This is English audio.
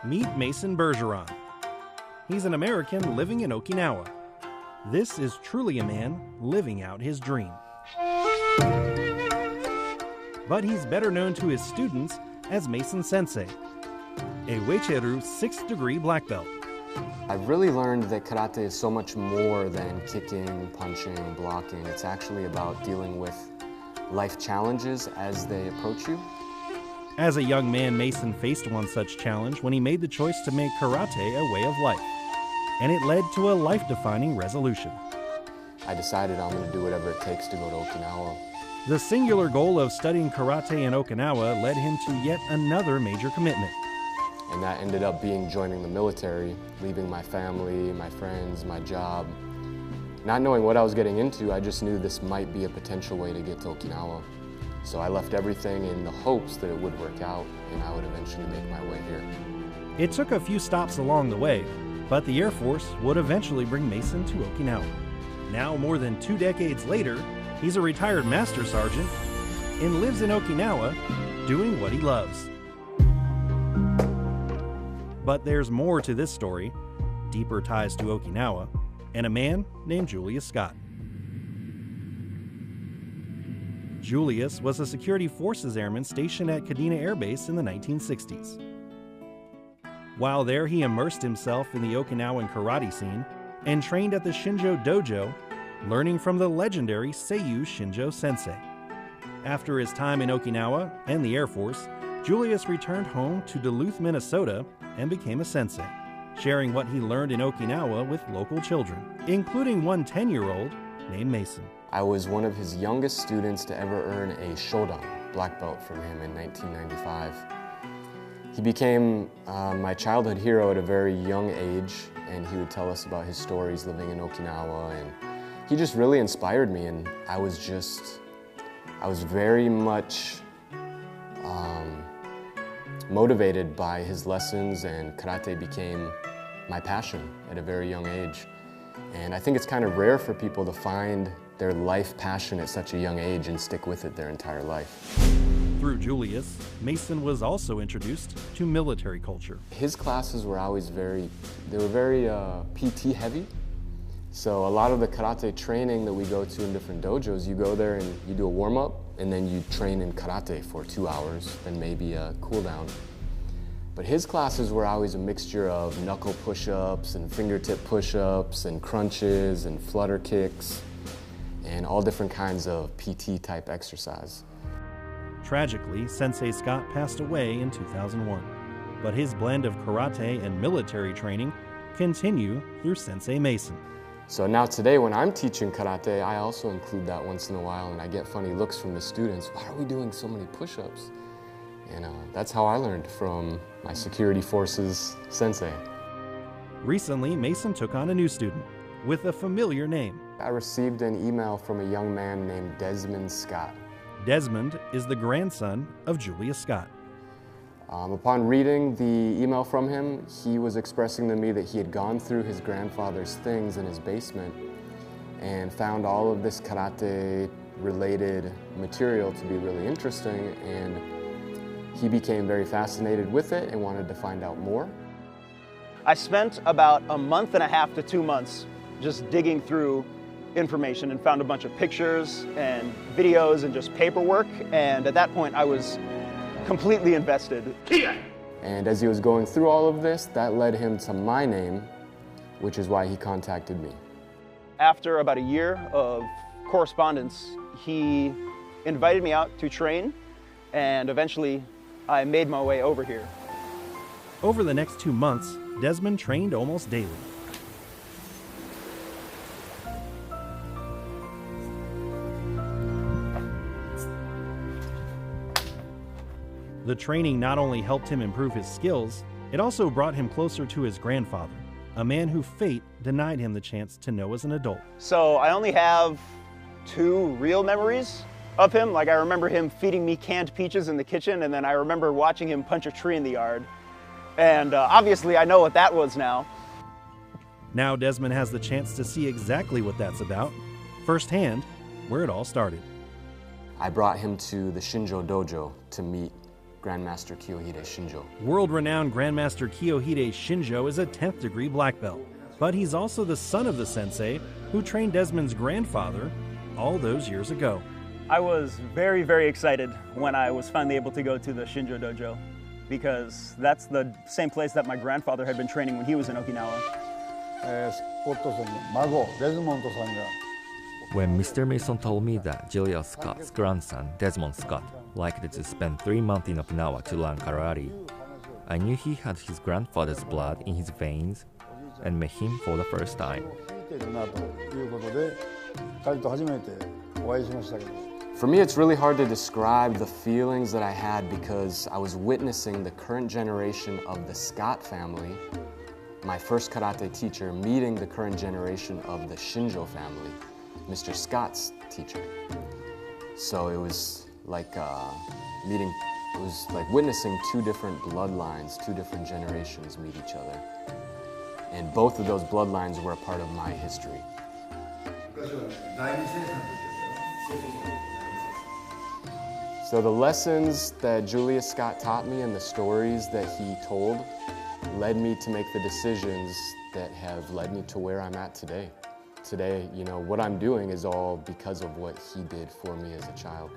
Meet Mason Bergeron. He's an American living in Okinawa. This is truly a man living out his dream. But he's better known to his students as Mason Sensei, a Uechi Ryu 6th degree black belt. I've really learned that karate is so much more than kicking, punching, blocking. It's actually about dealing with life challenges as they approach you. As a young man, Mason faced one such challenge when he made the choice to make karate a way of life, and it led to a life-defining resolution. I decided I'm going to do whatever it takes to go to Okinawa. The singular goal of studying karate in Okinawa led him to yet another major commitment. And that ended up being joining the military, leaving my family, my friends, my job. Not knowing what I was getting into, I just knew this might be a potential way to get to Okinawa. So I left everything in the hopes that it would work out and I would eventually make my way here. It took a few stops along the way, but the Air Force would eventually bring Mason to Okinawa. Now, more than 2 decades later, he's a retired master sergeant and lives in Okinawa doing what he loves. But there's more to this story, deeper ties to Okinawa, and a man named Julius Scott. Julius was a Security Forces airman stationed at Kadena Air Base in the 1960s. While there, he immersed himself in the Okinawan karate scene and trained at the Shinjo Dojo, learning from the legendary Seiyu Shinjo Sensei. After his time in Okinawa and the Air Force, Julius returned home to Duluth, Minnesota, and became a sensei, sharing what he learned in Okinawa with local children, including one 10-year-old named Mason. I was one of his youngest students to ever earn a Shodan, black belt, from him in 1995. He became my childhood hero at a very young age, and he would tell us about his stories living in Okinawa, and he just really inspired me, and I was very much motivated by his lessons, and karate became my passion at a very young age. And I think it's kind of rare for people to find their life passion at such a young age and stick with it their entire life. Through Julius, Mason was also introduced to military culture. His classes were always very PT heavy. So a lot of the karate training that we go to in different dojos, you go there and you do a warm-up, and then you train in karate for 2 hours, then maybe a cool down. But his classes were always a mixture of knuckle push-ups and fingertip push-ups and crunches and flutter kicks and all different kinds of PT type exercise. Tragically, Sensei Scott passed away in 2001, but his blend of karate and military training continue through Sensei Mason. So now today when I'm teaching karate, I also include that once in a while, and I get funny looks from the students. Why are we doing so many push-ups? And that's how I learned from my security forces sensei. Recently, Mason took on a new student with a familiar name. I received an email from a young man named Desmond Scott. Desmond is the grandson of Julius Scott. Upon reading the email from him, he was expressing to me that he had gone through his grandfather's things in his basement and found all of this karate-related material to be really interesting, and he became very fascinated with it and wanted to find out more. I spent about a month and a half to 2 months just digging through information and found a bunch of pictures and videos and just paperwork, and at that point I was completely invested. And as he was going through all of this, that led him to my name, which is why he contacted me. After about a year of correspondence, he invited me out to train, and eventually I made my way over here. Over the next 2 months, Desmond trained almost daily. The training not only helped him improve his skills, it also brought him closer to his grandfather, a man who fate denied him the chance to know as an adult. So I only have 2 real memories of him. Like, I remember him feeding me canned peaches in the kitchen, and then I remember watching him punch a tree in the yard. And obviously I know what that was now. Now Desmond has the chance to see exactly what that's about, firsthand, where it all started. I brought him to the Shinjo Dojo to meet Grandmaster Kiyohide Shinjo. World-renowned Grandmaster Kiyohide Shinjo is a 10th degree black belt, but he's also the son of the sensei who trained Desmond's grandfather all those years ago. I was very, very excited when I was finally able to go to the Shinjo dojo, because that's the same place that my grandfather had been training when he was in Okinawa. When Mr. Mason told me that Julia Scott's grandson, Desmond Scott, liked to spend 3 months in Okinawa to learn karate, I knew he had his grandfather's blood in his veins and met him for the first time. For me, it's really hard to describe the feelings that I had because I was witnessing the current generation of the Scott family, my first karate teacher, meeting the current generation of the Shinjo family, Mr. Scott's teacher. So it was like witnessing 2 different bloodlines, 2 different generations meet each other. And both of those bloodlines were a part of my history. So the lessons that Julius Scott taught me and the stories that he told led me to make the decisions that have led me to where I'm at today. Today, you know, what I'm doing is all because of what he did for me as a child.